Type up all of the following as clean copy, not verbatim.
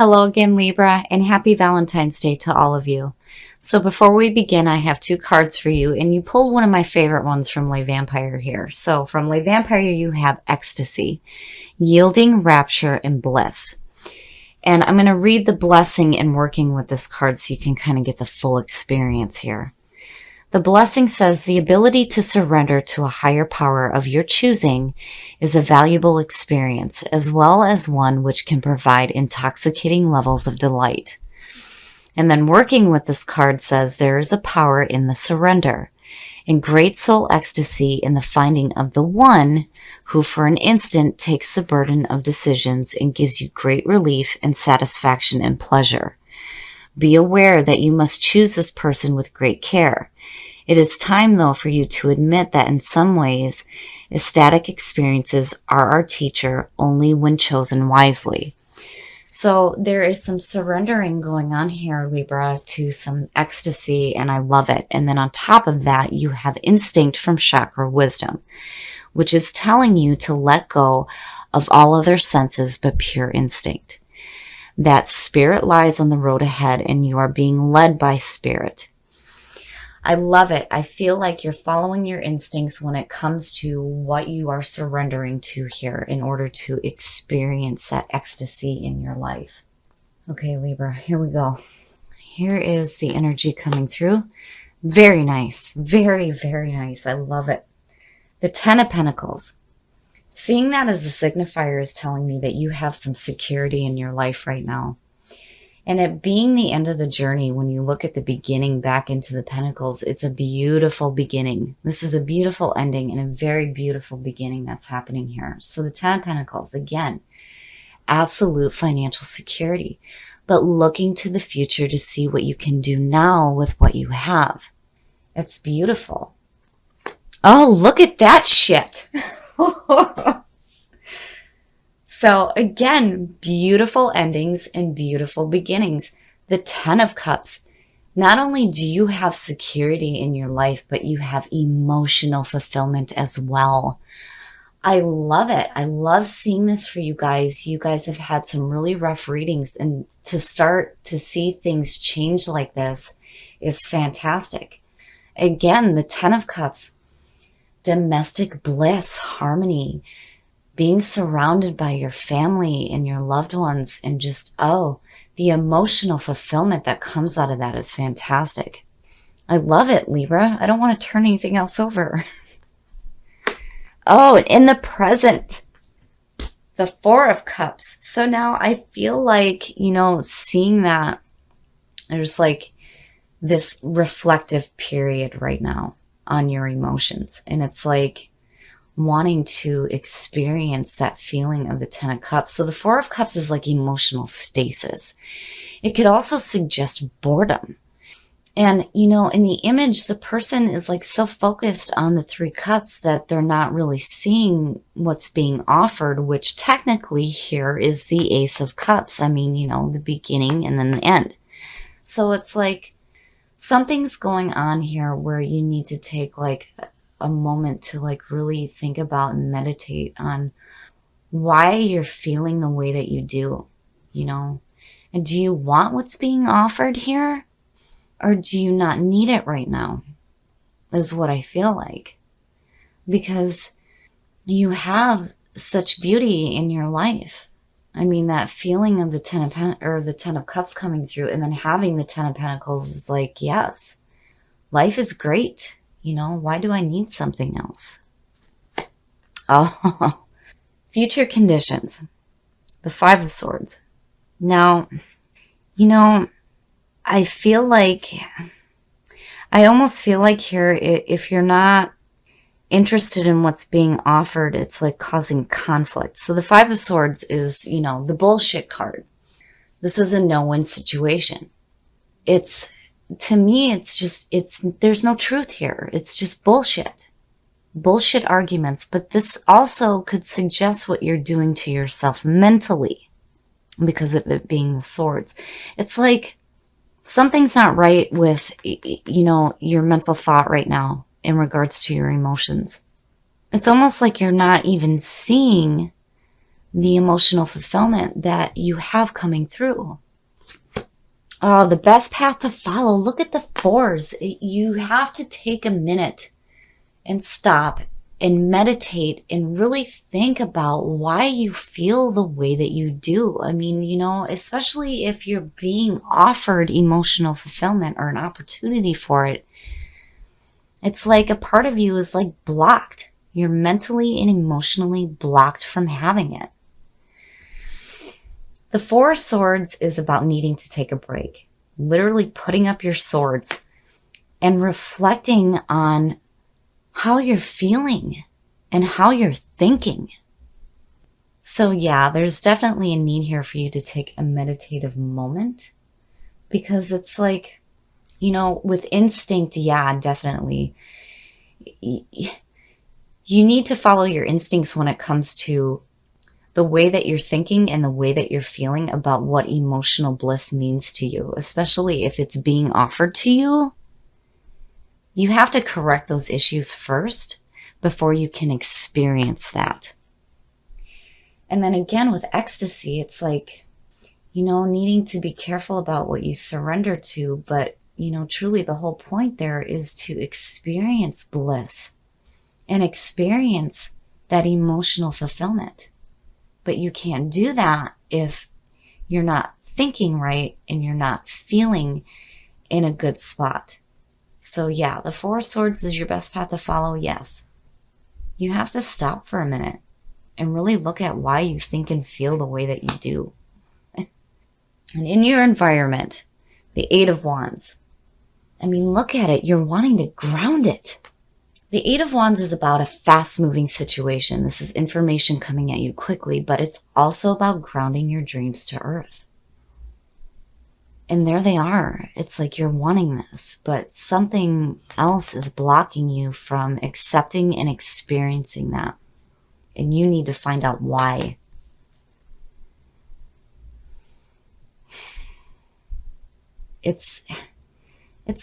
Hello again, Libra, and happy Valentine's Day to all of you. So before we begin, I have two cards for you, and you pulled one of my favorite ones from Les Vampire here. So from Les Vampire, you have Ecstasy, Yielding, Rapture, and Bliss. And I'm going to read the blessing in working with this card so you can kind of get the full experience here. The blessing says the ability to surrender to a higher power of your choosing is a valuable experience, as well as one which can provide intoxicating levels of delight. And then working with this card says there is a power in the surrender and great soul ecstasy in the finding of the one who for an instant takes the burden of decisions and gives you great relief and satisfaction and pleasure. Be aware that you must choose this person with great care. It is time, though, for you to admit that in some ways, ecstatic experiences are our teacher only when chosen wisely. So there is some surrendering going on here, Libra, to some ecstasy, and I love it. And then on top of that, you have instinct from chakra wisdom, which is telling you to let go of all other senses but pure instinct. That spirit lies on the road ahead and you are being led by spirit. I love it. I feel like you're following your instincts when it comes to what you are surrendering to here in order to experience that ecstasy in your life. Okay, Libra, here we go. Here is the energy coming through. Very nice. Very, very nice. I love it. The Ten of Pentacles. Seeing that as a signifier is telling me that you have some security in your life right now. And it being the end of the journey, when you look at the beginning back into the Pentacles, it's a beautiful beginning. This is a beautiful ending and a very beautiful beginning that's happening here. So the Ten of Pentacles, again, absolute financial security, but looking to the future to see what you can do now with what you have. It's beautiful. Oh, look at that shit. So again, beautiful endings and beautiful beginnings. The Ten of Cups. Not only do you have security in your life, but you have emotional fulfillment as well. I love it. I love seeing this for you guys. You guys have had some really rough readings, and to start to see things change like this is fantastic. Again, the Ten of Cups. Domestic bliss, harmony, being surrounded by your family and your loved ones, and just, the emotional fulfillment that comes out of that is fantastic. I love it, Libra. I don't want to turn anything else over. Oh, and in the present, the Four of Cups. So now I feel like, seeing that there's like this reflective period right now on your emotions. And it's like wanting to experience that feeling of the Ten of Cups. So the Four of Cups is like emotional stasis. It could also suggest boredom. And, in the image, the person is like so focused on the Three Cups that they're not really seeing what's being offered, which technically here is the Ace of Cups. I mean, the beginning and then the end. So it's like something's going on here where you need to take like a moment to like really think about and meditate on why you're feeling the way that you do, and do you want what's being offered here, or do you not need it right now, is what I feel like, because you have such beauty in your life. I mean, that feeling of the Ten of Cups coming through and then having the Ten of Pentacles is like, yes, life is great. Why do I need something else? Oh, future conditions. The Five of Swords. Now, I almost feel like here, if you're not interested in what's being offered, it's like causing conflict. So the Five of Swords is, the bullshit card. This is a no-win situation. To me, there's no truth here. It's just bullshit arguments. But this also could suggest what you're doing to yourself mentally because of it being the swords. It's like something's not right with, your mental thought right now in regards to your emotions. It's almost like you're not even seeing the emotional fulfillment that you have coming through. Oh, the best path to follow. Look at the fours. You have to take a minute and stop and meditate and really think about why you feel the way that you do. I mean, especially if you're being offered emotional fulfillment or an opportunity for it, it's like a part of you is like blocked. You're mentally and emotionally blocked from having it. The Four of Swords is about needing to take a break, literally putting up your swords and reflecting on how you're feeling and how you're thinking. So yeah, there's definitely a need here for you to take a meditative moment, because it's like, with instinct, yeah, definitely. You need to follow your instincts when it comes to the way that you're thinking and the way that you're feeling about what emotional bliss means to you, especially if it's being offered to you. You have to correct those issues first before you can experience that. And then again, with ecstasy, it's like, needing to be careful about what you surrender to. But, truly the whole point there is to experience bliss and experience that emotional fulfillment. But you can't do that if you're not thinking right and you're not feeling in a good spot. So yeah, the Four of Swords is your best path to follow, yes. You have to stop for a minute and really look at why you think and feel the way that you do. And in your environment, the Eight of Wands. I mean, look at it. You're wanting to ground it. The Eight of Wands is about a fast-moving situation. This is information coming at you quickly, but it's also about grounding your dreams to earth. And there they are. It's like you're wanting this, but something else is blocking you from accepting and experiencing that. And you need to find out why. It's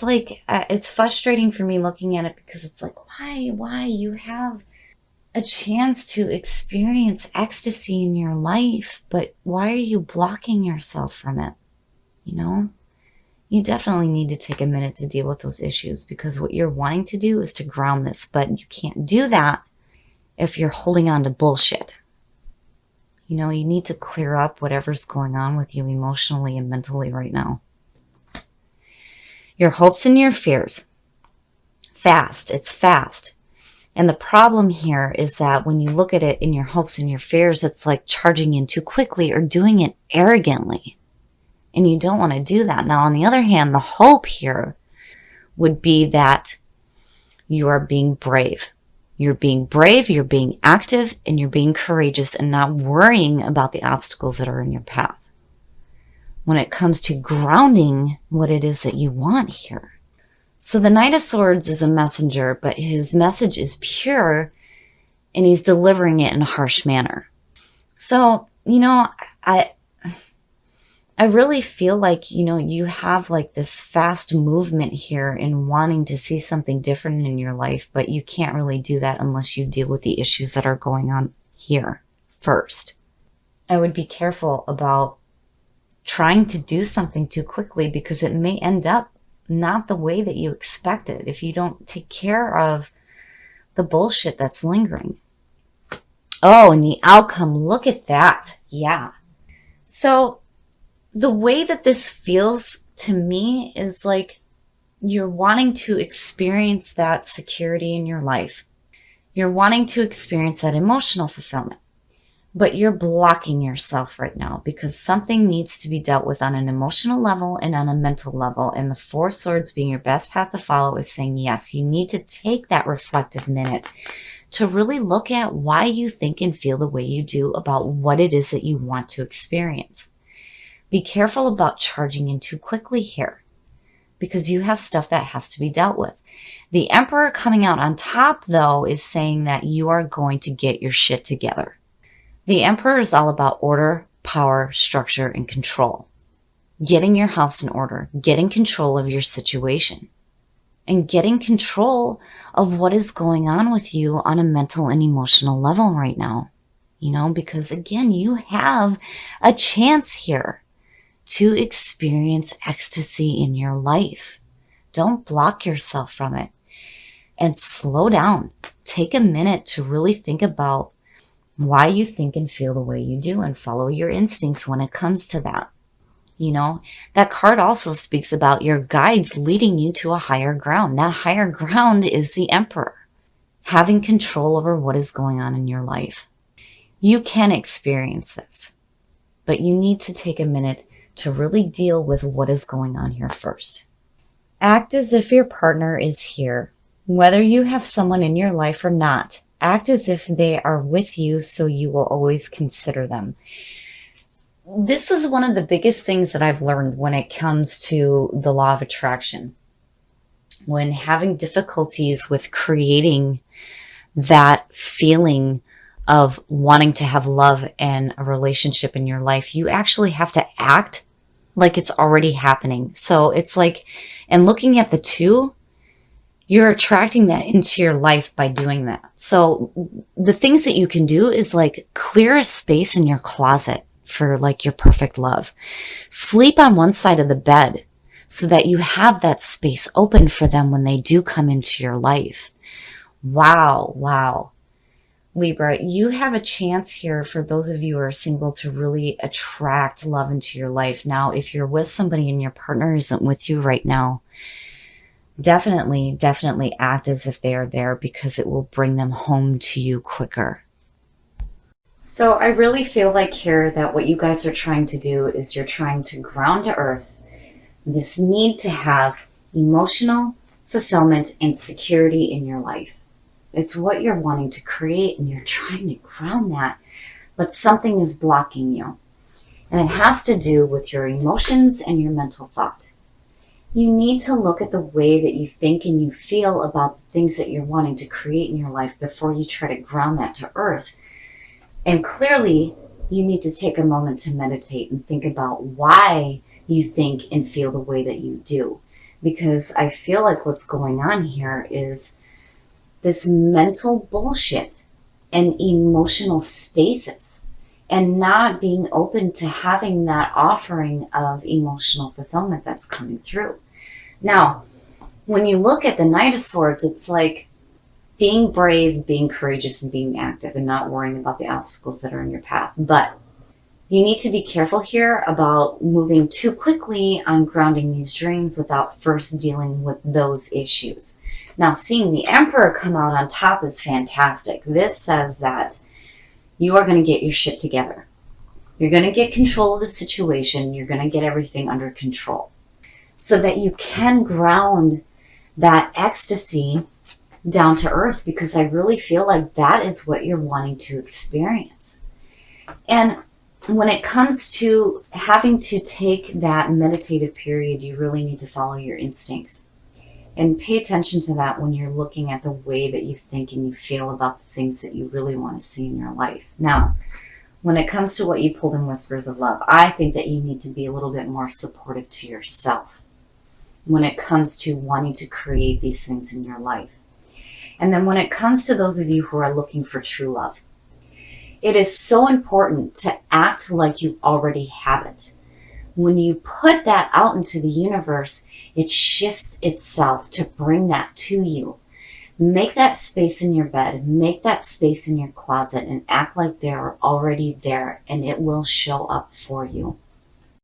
like, it's frustrating for me looking at it, because it's like, why? You have a chance to experience ecstasy in your life, but why are you blocking yourself from it? You definitely need to take a minute to deal with those issues, because what you're wanting to do is to ground this, but you can't do that if you're holding on to bullshit. You need to clear up whatever's going on with you emotionally and mentally right now. Your hopes and your fears. Fast. It's fast. And the problem here is that when you look at it in your hopes and your fears, it's like charging in too quickly or doing it arrogantly. And you don't want to do that. Now, on the other hand, the hope here would be that you are being brave. You're being brave, you're being active, and you're being courageous and not worrying about the obstacles that are in your path. When it comes to grounding what it is that you want here. So the Knight of Swords is a messenger, but his message is pure and he's delivering it in a harsh manner. So, I really feel like, you have like this fast movement here in wanting to see something different in your life, but you can't really do that unless you deal with the issues that are going on here first. I would be careful about trying to do something too quickly, because it may end up not the way that you expected if you don't take care of the bullshit that's lingering. Oh, and the outcome, look at that. Yeah. So the way that this feels to me is like you're wanting to experience that security in your life. You're wanting to experience that emotional fulfillment. But you're blocking yourself right now because something needs to be dealt with on an emotional level and on a mental level. And the Four Swords being your best path to follow is saying, yes, you need to take that reflective minute to really look at why you think and feel the way you do about what it is that you want to experience. Be careful about charging in too quickly here, because you have stuff that has to be dealt with. The Emperor coming out on top, though, is saying that you are going to get your shit together. The Emperor is all about order, power, structure, and control. Getting your house in order, getting control of your situation, and getting control of what is going on with you on a mental and emotional level right now. because again, you have a chance here to experience ecstasy in your life. Don't block yourself from it, and slow down. Take a minute to really think about why you think and feel the way you do, and follow your instincts when it comes to that. That card also speaks about your guides leading you to a higher ground. That higher ground is the Emperor, having control over what is going on in your life. You can experience this, but you need to take a minute to really deal with what is going on here first. Act as if your partner is here. Whether you have someone in your life or not, act as if they are with you, so you will always consider them. This is one of the biggest things that I've learned when it comes to the law of attraction. When having difficulties with creating that feeling of wanting to have love and a relationship in your life, you actually have to act like it's already happening. So it's like, and looking at the two, you're attracting that into your life by doing that. So the things that you can do is like clear a space in your closet for like your perfect love. Sleep on one side of the bed so that you have that space open for them when they do come into your life. Wow. Libra, you have a chance here, for those of you who are single, to really attract love into your life. Now, if you're with somebody and your partner isn't with you right now, definitely act as if they are there, because it will bring them home to you quicker. So I really feel like here that what you guys are trying to do is you're trying to ground to earth this need to have emotional fulfillment and security in your life. It's what you're wanting to create, and you're trying to ground that, but something is blocking you. And it has to do with your emotions and your mental thought. You need to look at the way that you think and you feel about the things that you're wanting to create in your life before you try to ground that to earth. And clearly, you need to take a moment to meditate and think about why you think and feel the way that you do. Because I feel like what's going on here is this mental bullshit and emotional stasis, and not being open to having that offering of emotional fulfillment that's coming through. Now, when you look at the Knight of Swords, it's like being brave, being courageous, and being active, and not worrying about the obstacles that are in your path. But you need to be careful here about moving too quickly on grounding these dreams without first dealing with those issues. Now, seeing the Emperor come out on top is fantastic. This says that you are going to get your shit together. You're going to get control of the situation. You're going to get everything under control so that you can ground that ecstasy down to earth, because I really feel like that is what you're wanting to experience. And when it comes to having to take that meditative period, you really need to follow your instincts and pay attention to that when you're looking at the way that you think and you feel about the things that you really want to see in your life. Now, when it comes to what you pulled in Whispers of Love, I think that you need to be a little bit more supportive to yourself when it comes to wanting to create these things in your life. And then when it comes to those of you who are looking for true love, it is so important to act like you already have it. When you put that out into the universe, it shifts itself to bring that to you. Make that space in your bed, make that space in your closet, and act like they're already there, and it will show up for you.